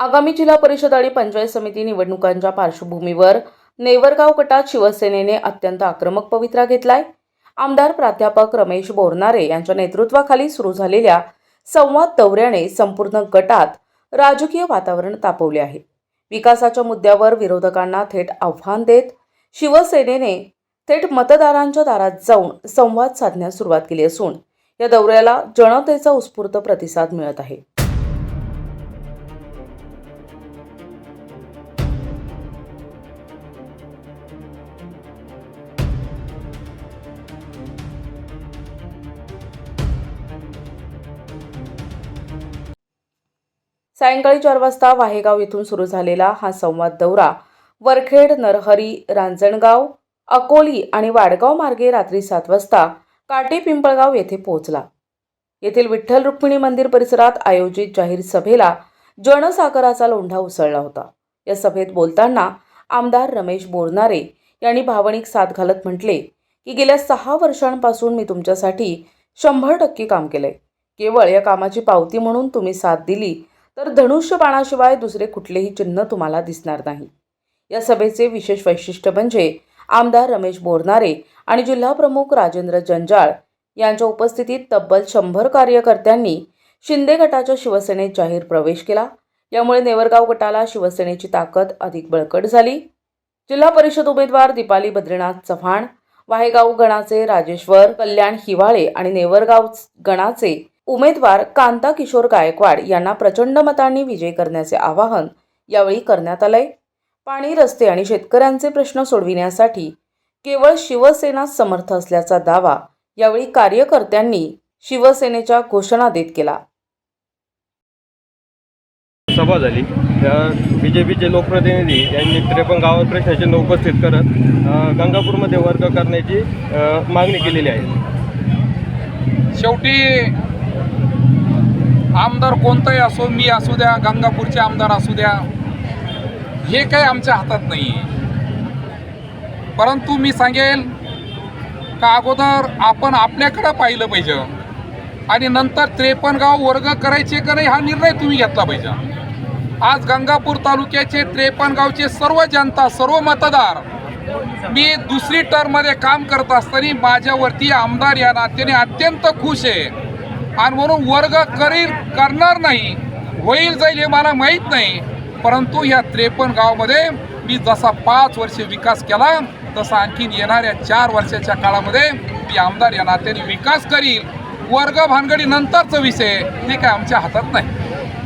आगामी जिल्हा परिषद आणि पंचायत समिती निवडणुकांच्या पार्श्वभूमीवर नेवरगाव गटात शिवसेनेने अत्यंत आक्रमक पवित्रा घेतलाय। आमदार प्राध्यापक रमेश बोरनारे यांच्या नेतृत्वाखाली सुरू झालेल्या संवाद दौऱ्याने संपूर्ण गटात राजकीय वातावरण तापवले आहे। विकासाच्या मुद्द्यावर विरोधकांना थेट आव्हान देत शिवसेनेने थेट मतदारांच्या दारात जाऊन संवाद साधण्यास सुरुवात केली असून या दौऱ्याला जनतेचा उत्स्फूर्त प्रतिसाद मिळत आहे। सायंकाळी 4 वाजता वाहेगाव येथून सुरू झालेला हा संवाद दौरा वरखेड, नरहरी, रांजणगाव, अकोली आणि वाडगाव मार्गे रात्री 7 वाजता काटे पिंपळगाव येथे पोहोचला। येथील विठ्ठल रुक्मिणी मंदिर परिसरात आयोजित जाहीर सभेला जनसागराचा लोंढा उसळला होता। या सभेत बोलताना आमदार रमेश बोरनारे यांनी भावनिक साथ घालत म्हटले की गेल्या 6 वर्षांपासून मी तुमच्यासाठी 100% काम केलंय। केवळ या कामाची पावती म्हणून तुम्ही साथ दिली तर धनुष्य बाणाशिवाय दुसरे कुठलेही चिन्ह तुम्हाला दिसणार नाही। या सभेचे विशेष वैशिष्ट्य म्हणजे आमदार रमेश बोरनारे आणि जिल्हा प्रमुख राजेंद्र जंजाळ यांच्या उपस्थितीत तब्बल 100 कार्यकर्त्यांनी शिंदे गटाच्या शिवसेनेत जाहीर प्रवेश केला। यामुळे नेवरगाव गटाला शिवसेनेची ताकद अधिक बळकट झाली। जिल्हा परिषद उमेदवार दीपाली बद्रीनाथ चव्हाण, वाहेगाव गणाचे राजेश्वर कल्याण हिवाळे आणि नेवरगाव गणाचे उमेदवार कांता किशोर गायकवाड यांना प्रचंड मतांनी विजयी करण्याचे आवाहन यावेळी करण्यात आले। पाणी, रस्ते आणि शेतकऱ्यांचे प्रश्न सोडविण्यासाठी केवळ शिवसेना समर्थ असल्याचा दावा यावेळी कार्यकर्त्यांनी शिवसेनेच्या घोषणा देत केला। सभा झाली। त्या बीजेपीचे लोकप्रतिनिधी यांनी 53 गावात प्रश्नाचिन्ह उपस्थित करत गंगापूरमध्ये वर्ग करण्याची मागणी केलेली आहे। शेवटी आमदार कोणताही असो, मी असू द्या, गंगापूरचे आमदार असू द्या, हे काही आमच्या हातात नाही आहे। परंतु मी सांगेल का अगोदर आपण आपल्याकडे पाहिलं पाहिजे आणि नंतर 53 गाव वर्ग करायचे का नाही हा निर्णय तुम्ही घेतला पाहिजे। आज गंगापूर तालुक्याचे 53 गावचे सर्व जनता, सर्व मतदार, मी दुसरी टर्ममध्ये काम करत असताना माझ्यावरती आमदार या नात्याने अत्यंत खुश आहे आणि म्हणून वर्ग करणार नाही, होईल जाईल हे मला माहीत नाही। परंतु ह्या 53 गावामध्ये मी जसा 5 वर्षे विकास केला तसा आणखीन येणाऱ्या 4 वर्षाच्या काळामध्ये मी आमदार या नात्याने विकास करील। वर्ग भानगडी नंतरचा विषय, ते काय आमच्या हातात नाही।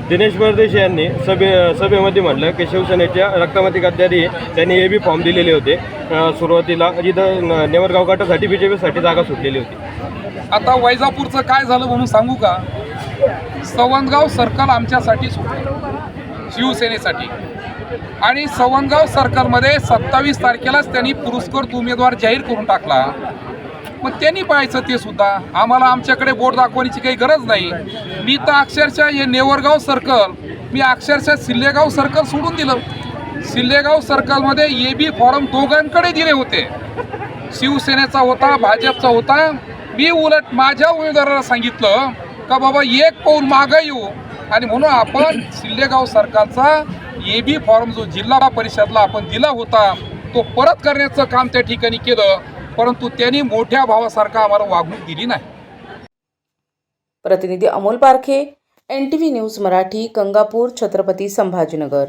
दिनेश परदेशी यांनी सभेमध्ये म्हटलं की शिवसेनेच्या रक्तमाती गद्दारी त्यांनी AB फॉर्म दिलेले होते। सुरुवातीला जिथं नेवरगाव गटासाठी बीजेपीसाठी जागा सुटलेली होती। आता वैजापूरचं काय झालं म्हणून सांगू का? सवंदगाव सर्कल आमच्यासाठी सुटलं, शिवसेनेसाठी, आणि सवंदगाव सर्कलमध्ये 27 तारखेलाच त्यांनी पुरस्कृत उमेदवार जाहीर करून टाकला। मग त्यांनी पाहायचं ते सुद्धा, आम्हाला आमच्याकडे बोट दाखवण्याची काही गरज नाही। मी तर अक्षरशः हे नेवरगाव सर्कल, मी अक्षरशः सिल्लेगाव सर्कल सोडून दिलं। सिल्लेगाव सर्कलमध्ये AB फॉर्म दोघांकडे दिले होते, शिवसेनेचा होता, भाजपचा होता। मी उलट माझ्या उमेदवाराला सांगितलं का बाबा एक पाऊल मागे येऊ, आणि म्हणून आपण सिल्लेगाव सर्कलचा AB फॉर्म जो जिल्हा परिषदला आपण दिला होता तो परत करण्याचं काम त्या ठिकाणी केलं, परंतु त्यांनी मोठ्या भावासारखा आम्हाला वागणूक दिली नाही। प्रतिनिधी अमोल पारखे, NTV न्यूज मराठी, गंगापूर, छत्रपती संभाजीनगर।